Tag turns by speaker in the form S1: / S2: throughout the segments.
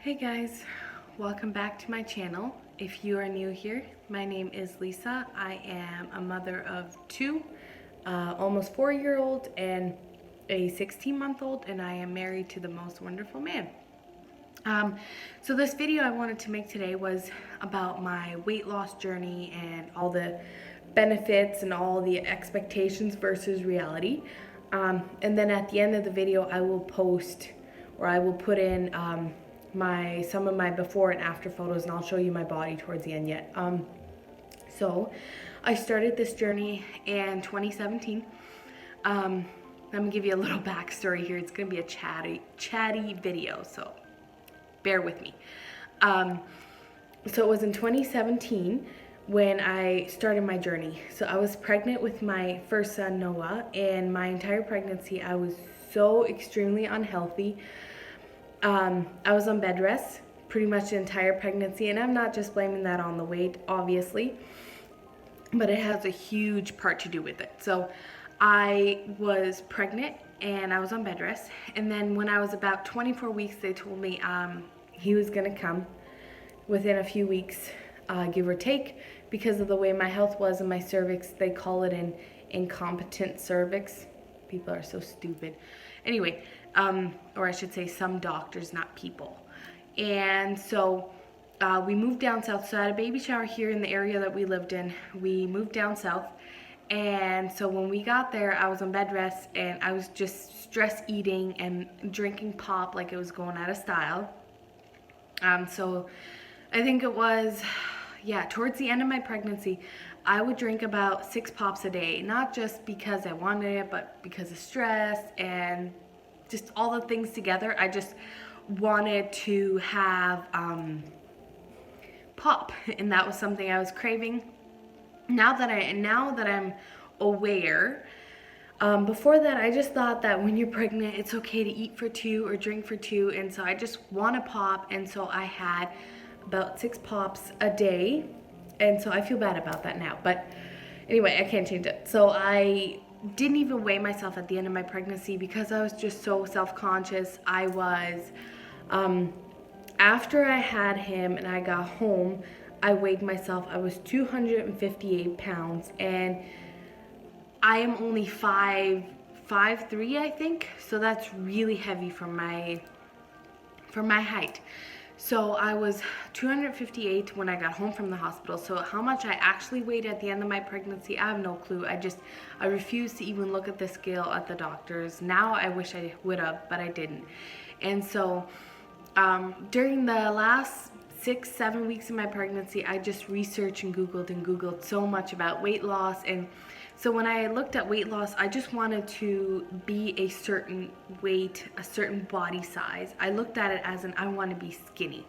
S1: Hey guys, welcome back to my channel. If you are new here, my name is Lisa. I am a mother of two, almost 4-year-old and a 16-month-old, and I am married to the most wonderful man. So this video I wanted to make today was about my weight loss journey and all the benefits and all the expectations versus reality. And then at the end of the video, I will post, or I will put in some of my before and after photos, and I'll show you my body towards the end yet. So I started this journey in 2017. Let me give you a little backstory here. It's gonna be a chatty video, so bear with me. So it was in 2017 when I started my journey. So I was pregnant with my first son, Noah, and my entire pregnancy I was so extremely unhealthy. I was on bed rest pretty much the entire pregnancy, and I'm not just blaming that on the weight, obviously, but it has a huge part to do with it. So I was pregnant and I was on bed rest, and then when I was about 24 weeks, they told me he was gonna come within a few weeks, give or take, because of the way my health was and my cervix. They call it an incompetent cervix. People are so stupid. Anyway, or I should say some doctors, not people. And so we moved down south. So I had a baby shower here in the area that we lived in. We moved down south. And so when we got there, I was on bed rest and I was just stress eating and drinking pop like it was going out of style. So I think it was, towards the end of my pregnancy, I would drink about 6 pops a day, not just because I wanted it, but because of stress and just all the things together. I just wanted to have pop, and that was something I was craving. Now that I'm aware, before that I just thought that when you're pregnant it's okay to eat for 2 or drink for 2, and so I just want to pop, and so I had about 6 pops a day, and so I feel bad about that now, but anyway, I can't change it. So I didn't even weigh myself at the end of my pregnancy because I was just so self-conscious. I was after I had him and I got home, I weighed myself. I was 258 pounds, and I am only 5'3", I think. So that's really heavy for my height. So I was 258 when I got home from the hospital. So how much I actually weighed at the end of my pregnancy, I have no clue. I refused to even look at the scale at the doctor's. Now I wish I would have, but I didn't. And so during the last 6-7 weeks of my pregnancy, I just researched and Googled so much about weight loss. And so when I looked at weight loss, I just wanted to be a certain weight, a certain body size. I looked at it as I want to be skinny.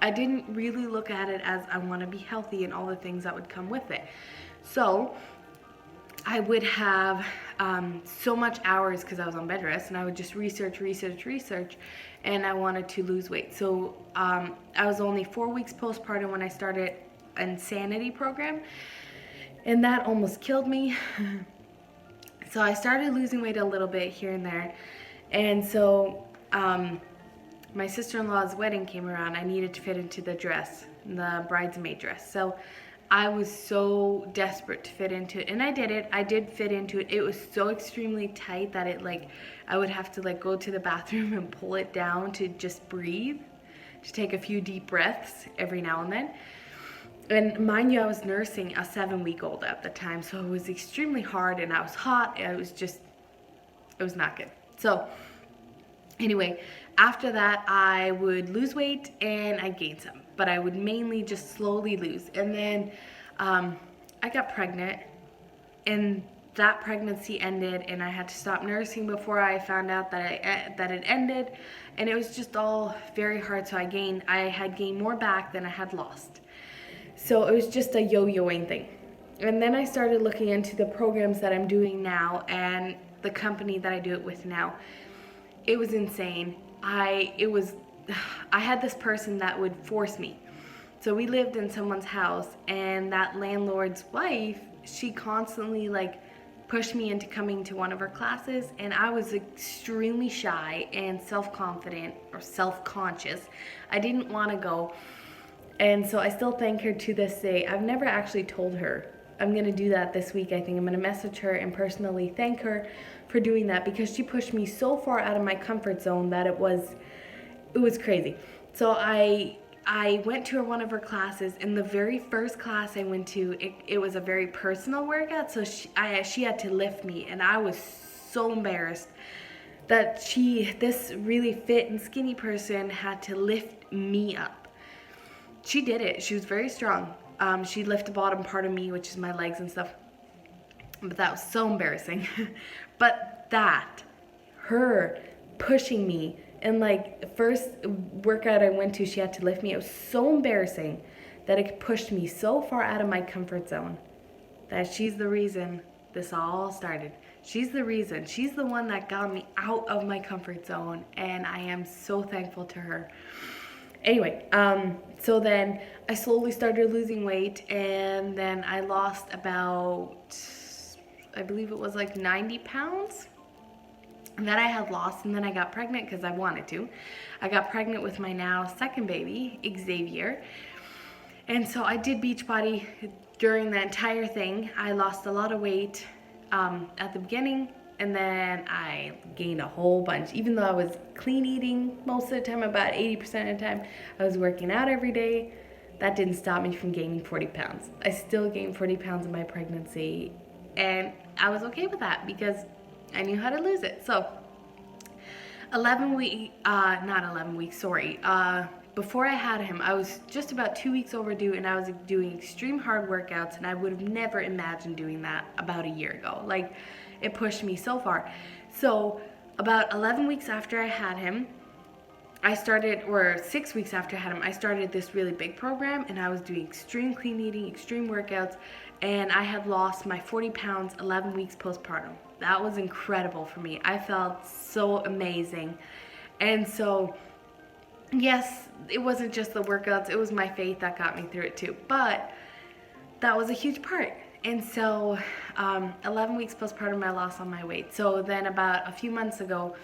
S1: I didn't really look at it as I want to be healthy and all the things that would come with it. So I would have so much hours because I was on bed rest, and I would just research, and I wanted to lose weight. So I was only 4 weeks postpartum when I started an Insanity program, and that almost killed me. So I started losing weight a little bit here and there, and so my sister-in-law's wedding came around. I needed to fit into the dress, the bridesmaid dress. So I was so desperate to fit into it, and I did it. I did fit into it. It was so extremely tight that I would have to go to the bathroom and pull it down to just breathe, to take a few deep breaths every now and then. And mind you, I was nursing a 7-week-old at the time, so it was extremely hard, and I was hot. It was not good. So anyway, after that, I would lose weight and I gained some, but I would mainly just slowly lose. And then I got pregnant, and that pregnancy ended, and I had to stop nursing before I found out that it ended, and it was just all very hard. So I had gained more back than I had lost. So it was just a yo-yoing thing. And then I started looking into the programs that I'm doing now and the company that I do it with now. It was insane. I had this person that would force me. So we lived in someone's house, and that landlord's wife, she constantly pushed me into coming to one of her classes, and I was extremely shy and self-confident or self-conscious. I didn't want to go. And so I still thank her to this day. I've never actually told her. I'm going to do that this week. I think I'm going to message her and personally thank her for doing that, because she pushed me so far out of my comfort zone that it was crazy. So I went to one of her classes, and the very first class I went to, it was a very personal workout. So she had to lift me, and I was so embarrassed that this really fit and skinny person had to lift me up. She did it. She was very strong. She lifted the bottom part of me, which is my legs and stuff. But that was so embarrassing. But her pushing me, and like first workout I went to, she had to lift me. It was so embarrassing that it pushed me so far out of my comfort zone that she's the reason this all started. She's the reason. She's the one that got me out of my comfort zone, and I am so thankful to her. Anyway, so then I slowly started losing weight, and then I lost about, I believe it was like 90 pounds that I had lost, and then I got pregnant because I wanted to. I got pregnant with my now second baby, Xavier, and so I did Beachbody during the entire thing. I lost a lot of weight at the beginning, and then I gained a whole bunch. Even though I was clean eating most of the time, about 80% of the time, I was working out every day. That didn't stop me from gaining 40 pounds. I still gained 40 pounds in my pregnancy, and I was okay with that because I knew how to lose it. So 11 weeks, not 11 weeks, sorry. Before I had him, I was just about 2 weeks overdue, and I was doing extreme hard workouts, and I would have never imagined doing that about a year ago. Like, it pushed me so far. So about 11 weeks after I had him, I started, or 6 weeks after I had him, I started this really big program, and I was doing extreme clean eating, extreme workouts, and I had lost my 40 pounds 11 weeks postpartum. That was incredible for me. I felt so amazing. And so, yes, it wasn't just the workouts, it was my faith that got me through it too. But that was a huge part. And so 11 weeks postpartum, I lost all my weight. So then about a few months ago,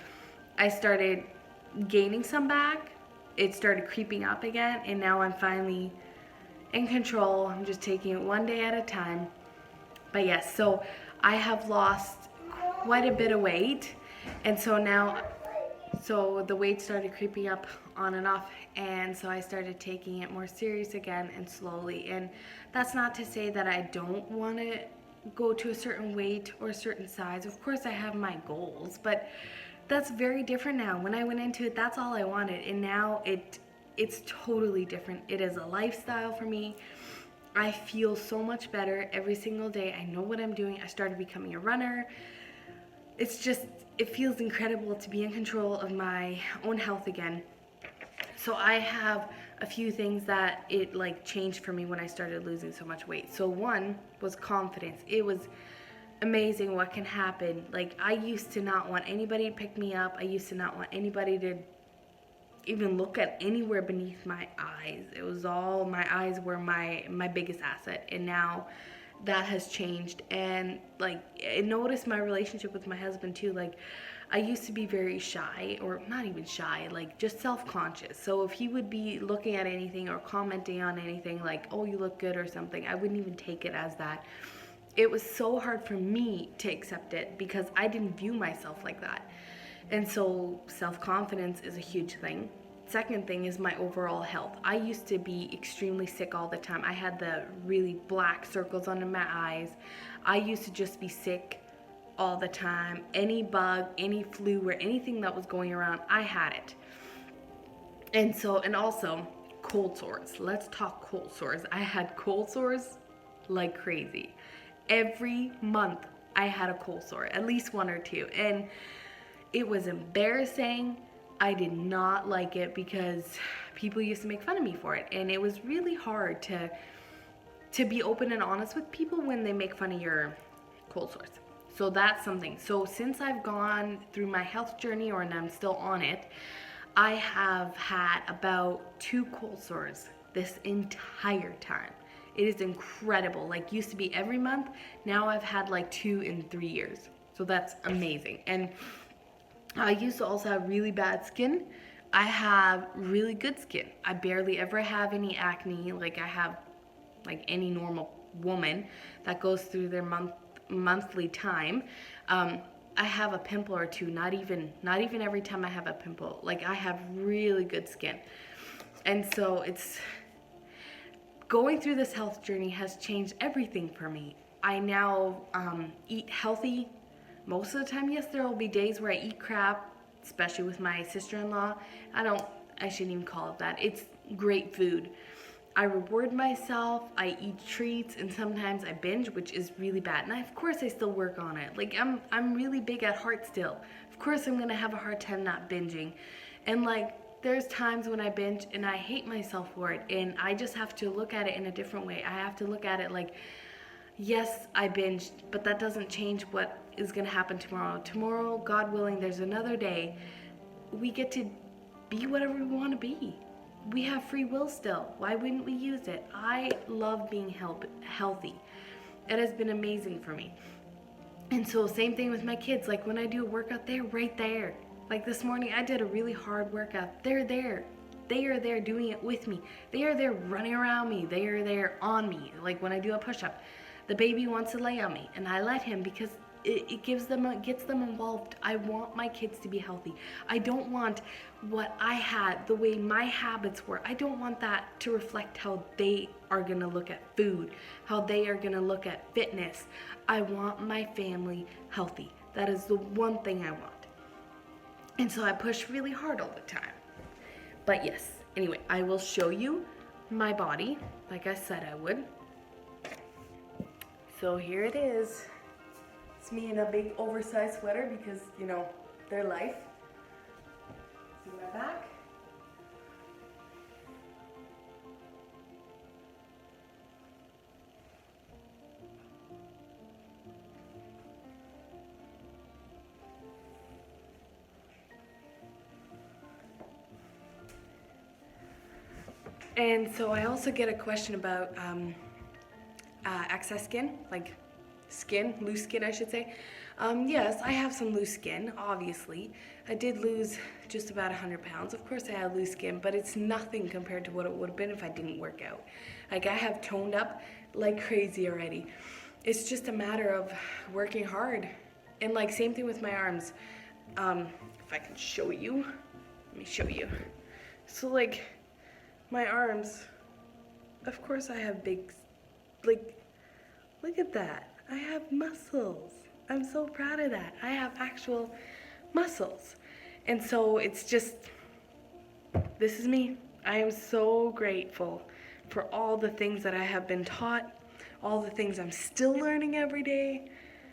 S1: I started gaining some back. It started creeping up again, and now I'm finally in control. I'm just taking it one day at a time. But yes, so I have lost quite a bit of weight, and so now, so the weight started creeping up on and off, and so I started taking it more serious again and slowly. And that's not to say that I don't want to go to a certain weight or a certain size. Of course I have my goals, but that's very different now. When I went into it, that's all I wanted, and now it's totally different. It is a lifestyle for me. I feel so much better every single day. I know what I'm doing. I started becoming a runner. It's just, it feels incredible to be in control of my own health again. So I have a few things that it like changed for me when I started losing so much weight. So one was confidence. It was amazing what can happen. Like, I used to not want anybody to pick me up. I used to not want anybody to even look at anywhere beneath my eyes. It was all, my eyes were my biggest asset, and now that has changed. And like, I noticed my relationship with my husband too. Like, I used to be very shy, or not even shy, like just self-conscious. So if he would be looking at anything or commenting on anything like, oh, you look good or something, I wouldn't even take it as that. It was so hard for me to accept it because I didn't view myself like that. And so self-confidence is a huge thing. Second thing is my overall health. I used to be extremely sick all the time. I had the really black circles under my eyes. I used to just be sick all the time. Any bug, any flu, or anything that was going around, I had it. And also cold sores. Let's talk cold sores. I had cold sores like crazy. Every month I had a cold sore, at least one or two. And it was embarrassing. I did not like it because people used to make fun of me for it. And it was really hard to be open and honest with people when they make fun of your cold sores. So that's something. So since I've gone through my health journey, and I'm still on it, I have had about 2 cold sores this entire time. It is incredible. Like, used to be every month. Now I've had like 2 in 3 years. So that's amazing. And I used to also have really bad skin. I have really good skin. I barely ever have any acne like I have like any normal woman that goes through their monthly time. I have a pimple or two, not even every time I have a pimple. Like, I have really good skin. And so it's going through this health journey has changed everything for me. I now eat healthy most of the time. Yes, there will be days where I eat crap, especially with my sister-in-law. I shouldn't even call it that. It's great food. I reward myself, I eat treats, and sometimes I binge, which is really bad. And of course I still work on it. Like, I'm really big at heart still. Of course I'm gonna have a hard time not binging. And like, there's times when I binge and I hate myself for it, and I just have to look at it in a different way. I have to look at it like, yes, I binged, but that doesn't change what is gonna happen tomorrow. Tomorrow, God willing, there's another day. We get to be whatever we wanna be. We have free will still. Why wouldn't we use it? I love being healthy. It has been amazing for me. And so same thing with my kids. Like, when I do a workout, they're right there. Like this morning, I did a really hard workout. They're there. They are there doing it with me. They are there running around me. They are there on me. Like when I do a push-up, the baby wants to lay on me, and I let him because it gets them involved. I want my kids to be healthy. I don't want what I had, the way my habits were. I don't want that to reflect how they are gonna look at food, how they are gonna look at fitness. I want my family healthy. That is the one thing I want. And so I push really hard all the time. But yes, anyway, I will show you my body, like I said I would. So here it is. It's me in a big oversized sweater because, you know, their life. See my back? And so I also get a question about excess skin, like loose skin, I should say. Yes, I have some loose skin, obviously. I did lose just about 100 pounds. Of course I have loose skin, but it's nothing compared to what it would have been if I didn't work out. Like, I have toned up like crazy already. It's just a matter of working hard. And like, same thing with my arms. If I can show you, let me show you. So like, my arms, of course I have big, like, look at that. I have muscles. I'm so proud of that. I have actual muscles. And so it's just, this is me. I am so grateful for all the things that I have been taught, all the things I'm still learning every day.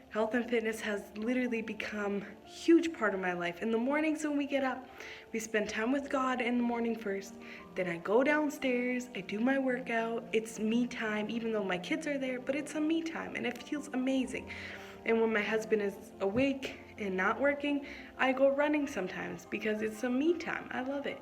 S1: Health and fitness has literally become a huge part of my life. In the mornings when we get up, we spend time with God in the morning first. Then I go downstairs, I do my workout. It's me time, even though my kids are there, but it's a me time and it feels amazing. And when my husband is awake and not working, I go running sometimes because it's a me time. I love it.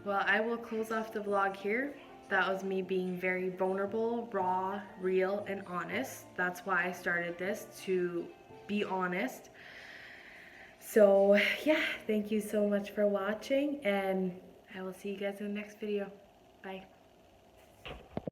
S1: Well, I will close off the vlog here. That was me being very vulnerable, raw, real, and honest. That's why I started this, to be honest. So yeah, thank you so much for watching, and I will see you guys in the next video. Bye.